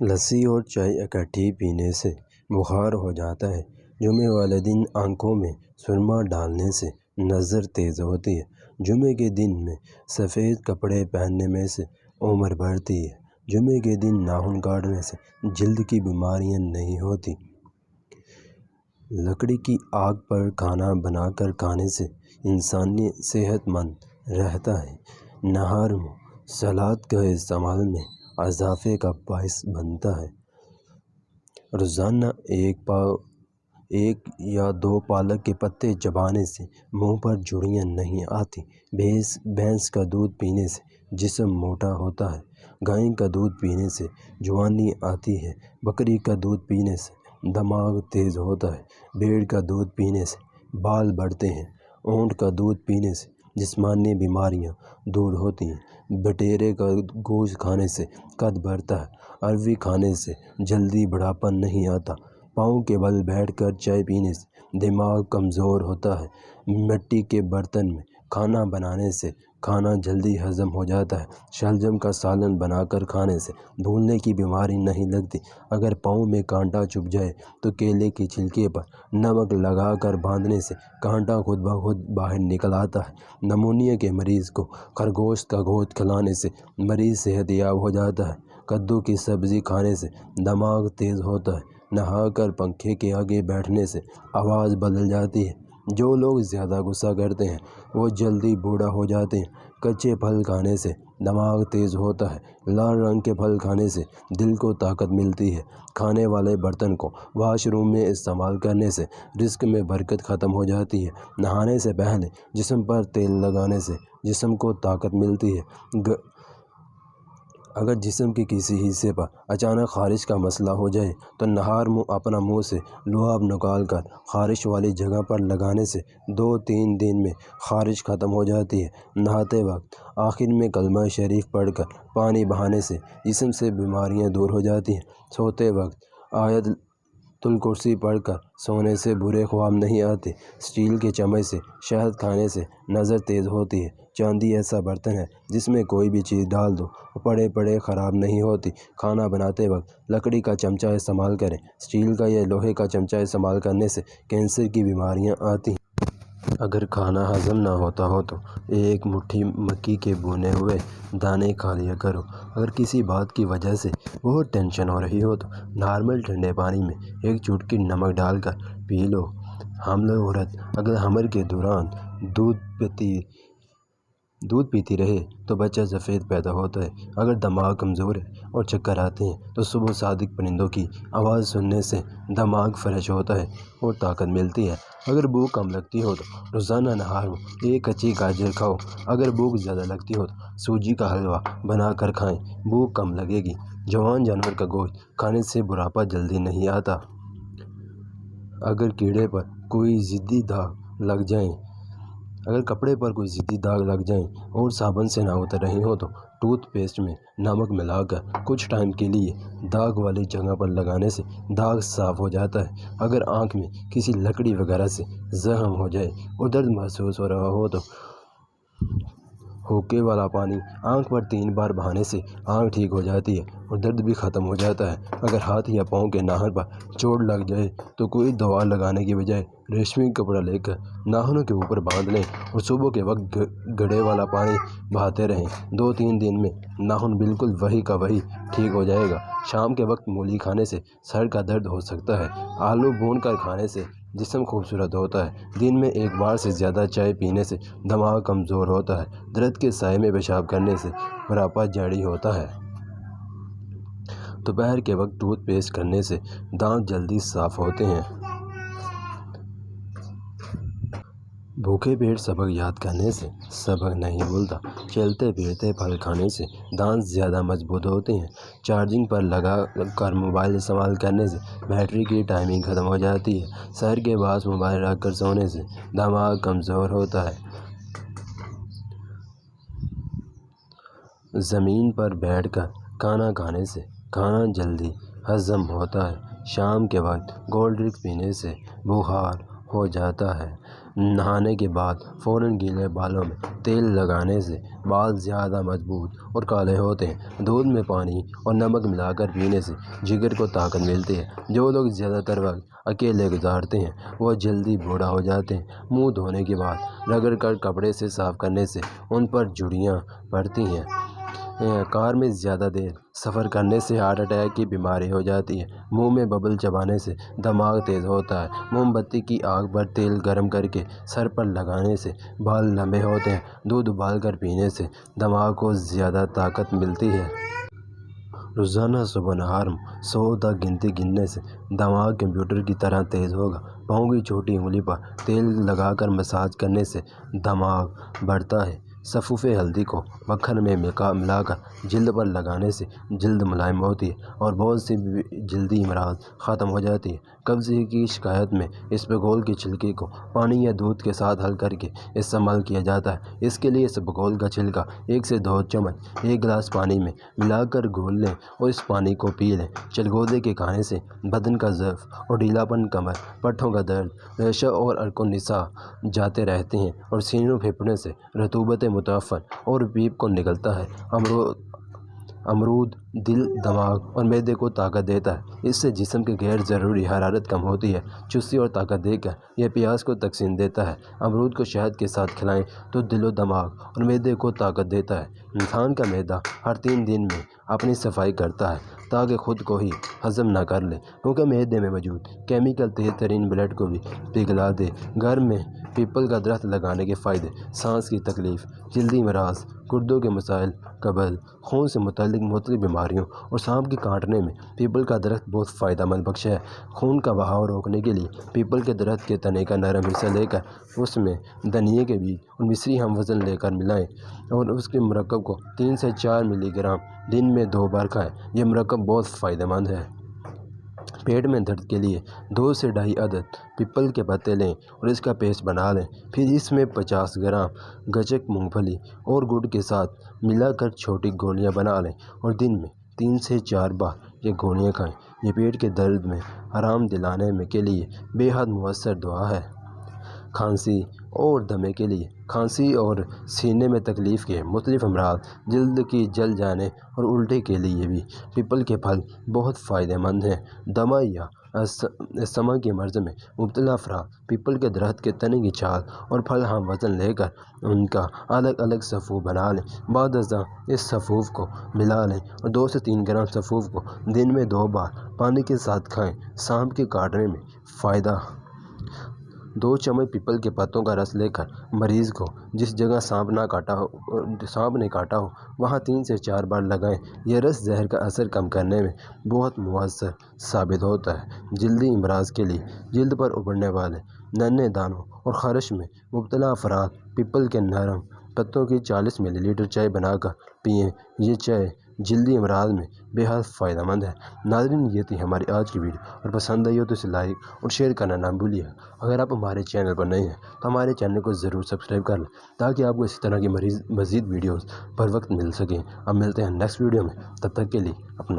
لسی اور چائے اکٹھی پینے سے بخار ہو جاتا ہے۔ جمعے والے دن آنکھوں میں سرما ڈالنے سے نظر تیز ہوتی ہے۔ جمعے کے دن میں سفید کپڑے پہننے میں سے عمر بڑھتی ہے۔ جمعے کے دن ناخن کاٹنے سے جلد کی بیماریاں نہیں ہوتی۔ لکڑی کی آگ پر کھانا بنا کر کھانے سے انسان صحت مند رہتا ہے۔ نہار منہ سلاد کا استعمال میں اضافے کا باعث بنتا ہے۔ روزانہ ایک یا دو پالک کے پتے چبانے سے منہ پر جھریاں نہیں آتی۔ بھینس کا دودھ پینے سے جسم موٹا ہوتا ہے۔ گائے کا دودھ پینے سے جوانی آتی ہے۔ بکری کا دودھ پینے سے دماغ تیز ہوتا ہے۔ بھیڑ کا دودھ پینے سے بال بڑھتے ہیں۔ اونٹ کا دودھ پینے سے جسمانی بیماریاں دور ہوتی ہیں۔ بٹیرے کا گوشت کھانے سے قد بڑھتا ہے۔ اروی کھانے سے جلدی بڑھاپا نہیں آتا۔ پاؤں کے بل بیٹھ کر چائے پینے سے دماغ کمزور ہوتا ہے۔ مٹی کے برتن میں کھانا بنانے سے کھانا جلدی ہضم ہو جاتا ہے۔ شلجم کا سالن بنا کر کھانے سے بھولنے کی بیماری نہیں لگتی۔ اگر پاؤں میں کانٹا چبھ جائے تو کیلے کے چھلکے پر نمک لگا کر باندھنے سے کانٹا خود بخود باہر نکل آتا ہے۔ نمونیا کے مریض کو خرگوش کا گوشت کھلانے سے مریض صحت یاب ہو جاتا ہے۔ کدو کی سبزی کھانے سے دماغ تیز ہوتا ہے۔ نہا کر پنکھے کے آگے بیٹھنے سے آواز بدل جاتی ہے۔ جو لوگ زیادہ غصہ کرتے ہیں وہ جلدی بوڑھا ہو جاتے ہیں۔ کچے پھل کھانے سے دماغ تیز ہوتا ہے۔ لال رنگ کے پھل کھانے سے دل کو طاقت ملتی ہے۔ کھانے والے برتن کو واش روم میں استعمال کرنے سے رزق میں برکت ختم ہو جاتی ہے۔ نہانے سے پہلے جسم پر تیل لگانے سے جسم کو طاقت ملتی ہے۔ اگر جسم کے کسی حصے پر اچانک خارش کا مسئلہ ہو جائے تو نہار منہ اپنا منہ سے لعاب نکال کر خارش والی جگہ پر لگانے سے 2-3 دن میں خارش ختم ہو جاتی ہے۔ نہاتے وقت آخر میں کلمہ شریف پڑھ کر پانی بہانے سے جسم سے بیماریاں دور ہو جاتی ہیں۔ سوتے وقت آیت الکرسی پڑھ کر سونے سے برے خواب نہیں آتے۔ اسٹیل کے چمچ سے شہد کھانے سے نظر تیز ہوتی ہے۔ چاندی ایسا برتن ہے جس میں کوئی بھی چیز ڈال دو پڑے پڑے خراب نہیں ہوتی۔ کھانا بناتے وقت لکڑی کا چمچہ استعمال کریں۔ اسٹیل کا یا لوہے کا چمچہ استعمال کرنے سے کینسر کی بیماریاں آتی ہیں۔ اگر کھانا ہضم نہ ہوتا ہو تو ایک مٹھی مکئی کے بھنے ہوئے دانے کھا لیا کرو۔ اگر کسی بات کی وجہ سے بہت ٹینشن ہو رہی ہو تو نارمل ٹھنڈے پانی میں ایک چٹکی نمک ڈال کر پی لو۔ حاملہ عورت اگر حمل کے دوران دودھ پیتی رہے تو بچہ سفید پیدا ہوتا ہے۔ اگر دماغ کمزور ہے اور چکر آتے ہیں تو صبح صادق پرندوں کی آواز سننے سے دماغ فریش ہوتا ہے اور طاقت ملتی ہے۔ اگر بھوک کم لگتی ہو تو روزانہ نہار منہ ایک کچی گاجر کھاؤ۔ اگر بھوک زیادہ لگتی ہو تو سوجی کا حلوہ بنا کر کھائیں، بھوک کم لگے گی۔ جوان جانور کا گوشت کھانے سے بڑھاپا جلدی نہیں آتا۔ اگر کپڑے پر کوئی ضدی داغ لگ جائیں اور صابن سے نہ اتر رہی ہو تو ٹوتھ پیسٹ میں نمک ملا کر کچھ ٹائم کے لیے داغ والی جگہ پر لگانے سے داغ صاف ہو جاتا ہے۔ اگر آنکھ میں کسی لکڑی وغیرہ سے زخم ہو جائے اور درد محسوس ہو رہا ہو تو ہوکے والا پانی آنکھ پر 3 بار بہانے سے آنکھ ٹھیک ہو جاتی ہے اور درد بھی ختم ہو جاتا ہے۔ اگر ہاتھ یا پاؤں کے ناخن پر چوٹ لگ جائے تو کوئی دوا لگانے کی بجائے ریشمی کپڑا لے کر ناخنوں کے اوپر باندھ لیں اور صبح کے وقت گڑھے والا پانی بہاتے رہیں۔ 2-3 دن میں ناخن بالکل وہی کا وہی ٹھیک ہو جائے گا۔ شام کے وقت مولی کھانے سے سر کا درد ہو سکتا ہے۔ آلو بھون کر کھانے سے جسم خوبصورت ہوتا ہے۔ دن میں ایک بار سے زیادہ چائے پینے سے دماغ کمزور ہوتا ہے۔ درخت کے سائے میں پیشاب کرنے سے بڑھاپا جاری ہوتا ہے۔ دوپہر کے وقت ٹوتھ پیسٹ کرنے سے دانت جلدی صاف ہوتے ہیں۔ بھوکے پیٹ سبق یاد کرنے سے سبق نہیں بھولتا۔ چلتے پھرتے پھل کھانے سے دانت زیادہ مضبوط ہوتے ہیں۔ چارجنگ پر لگا کر موبائل استعمال کرنے سے بیٹری کی ٹائمنگ ختم ہو جاتی ہے۔ سحر کے بعد موبائل رکھ کر سونے سے دماغ کمزور ہوتا ہے۔ زمین پر بیٹھ کر کھانا کھانے سے کھانا جلدی ہضم ہوتا ہے۔ شام کے وقت کولڈ ڈرنک پینے سے بخار ہو جاتا ہے۔ نہانے کے بعد فوراً گیلے بالوں میں تیل لگانے سے بال زیادہ مضبوط اور کالے ہوتے ہیں۔ دودھ میں پانی اور نمک ملا کر پینے سے جگر کو طاقت ملتی ہے۔ جو لوگ زیادہ تر وقت اکیلے گزارتے ہیں وہ جلدی بوڑھا ہو جاتے ہیں۔ منہ دھونے کے بعد رگڑ کر کپڑے سے صاف کرنے سے ان پر جھریاں پڑتی ہیں۔ کار میں زیادہ دیر سفر کرنے سے ہارٹ اٹیک کی بیماری ہو جاتی ہے۔ منہ میں ببل چبانے سے دماغ تیز ہوتا ہے۔ موم بتی کی آگ پر تیل گرم کر کے سر پر لگانے سے بال لمبے ہوتے ہیں۔ دودھ ابال کر پینے سے دماغ کو زیادہ طاقت ملتی ہے۔ روزانہ صبح نہار میں 100 تک گنتی گننے سے دماغ کمپیوٹر کی طرح تیز ہوگا۔ پاؤں کی چھوٹی انگلی پر تیل لگا کر مساج کرنے سے دماغ بڑھتا ہے۔ سفوف ہلدی کو مکھن میں ملا کر جلد پر لگانے سے جلد ملائم ہوتی ہے اور بہت سی جلدی امراض ختم ہو جاتی ہے۔ قبض کی شکایت میں اسبگول کے چھلکے کو پانی یا دودھ کے ساتھ حل کر کے استعمال کیا جاتا ہے۔ اس کے لیے اسبگول کا چھلکا 1 سے 2 چمچ 1 گلاس پانی میں ملا کر گھول لیں اور اس پانی کو پی لیں۔ چلگوزے کے کھانے سے بدن کا ضعف اور ڈھیلا پن، کمر، پٹھوں کا درد، ریشہ اور عرق النساء جاتے رہتے ہیں اور سینوں پھیپھڑنے سے رطوبت متعفن اور پیپ کو نکلتا ہے۔ امرود دل، دماغ اور معدے کو طاقت دیتا ہے۔ اس سے جسم کی غیر ضروری حرارت کم ہوتی ہے۔ چستی اور طاقت دے کر یہ پیاس کو تسکین دیتا ہے۔ امرود کو شہد کے ساتھ کھلائیں تو دل و دماغ اور معدے کو طاقت دیتا ہے۔ انسان کا معدہ ہر 3 دن میں اپنی صفائی کرتا ہے تاکہ خود کو ہی ہضم نہ کر لے، کیونکہ معدے میں موجود کیمیکل تیز ترین بلڈ کو بھی پگھلا دے۔ گھر میں پیپل کا درخت لگانے کے فائدے: سانس کی تکلیف، جلدی امراض، گردوں کے مسائل، قبض، خون سے متعلق مختلف بیماریوں اور سانپ کے کاٹنے میں پیپل کا درخت بہت فائدہ مند بخش ہے۔ خون کا بہاؤ روکنے کے لیے پیپل کے درخت کے تنے کا نرم حصہ لے کر اس میں دھنیے کے بیج اور مصری ہم وزن لے کر ملائیں اور اس کے مرکب کو 3 سے 4 ملی گرام دن میں 2 بار کھائیں۔ یہ مرکب بہت فائدہ مند ہے۔ پیٹ میں درد کے لیے 2 سے 2.5 عدد پیپل کے پتے لیں اور اس کا پیسٹ بنا لیں۔ پھر اس میں 50 گرام گچک مونگ پھلی اور گڑ کے ساتھ ملا کر چھوٹی گولیاں بنا لیں اور دن میں 3 سے 4 بار یہ گولیاں کھائیں۔ یہ پیٹ کے درد میں آرام دلانے کے لیے بے حد مؤثر دوا ہے۔ کھانسی اور دمے کے لیے: کھانسی اور سینے میں تکلیف کے مختلف امراض، جلد کی جل جانے اور الٹی کے لیے بھی پیپل کے پھل بہت فائدہ مند ہیں۔ دمہ یا استھما کے مرض میں مبتلا افراد پیپل کے درخت کے تنے کی چھال اور پھل ہم وزن لے کر ان کا الگ الگ سفوف بنا لیں۔ بعد ازاں اس سفوف کو ملا لیں اور 2 سے 3 گرام سفوف کو دن میں 2 بار پانی کے ساتھ کھائیں۔ سانپ کے کاٹنے میں فائدہ: 2 چمچ پیپل کے پتوں کا رس لے کر مریض کو جس جگہ سانپ نے کاٹا ہو وہاں 3 سے 4 بار لگائیں۔ یہ رس زہر کا اثر کم کرنے میں بہت مؤثر ثابت ہوتا ہے۔ جلدی امراض کے لیے: جلد پر ابھرنے والے ننھے دانوں اور خارش میں مبتلا افراد پیپل کے نرم پتوں کی 40 ملی لیٹر چائے بنا کر پئیں۔ یہ چائے جلدی امراض میں بے حد فائدہ مند ہے۔ ناظرین، یہ تھی ہماری آج کی ویڈیو، اور پسند آئی ہو تو اسے لائک اور شیئر کرنا نہ بھولیے گا۔ اگر آپ ہمارے چینل پر نئے ہیں تو ہمارے چینل کو ضرور سبسکرائب کر لیں تاکہ آپ کو اسی طرح کی مزید ویڈیوز پر وقت مل سکیں۔ اب ملتے ہیں نیکسٹ ویڈیو میں، تب تک کے لیے اپنا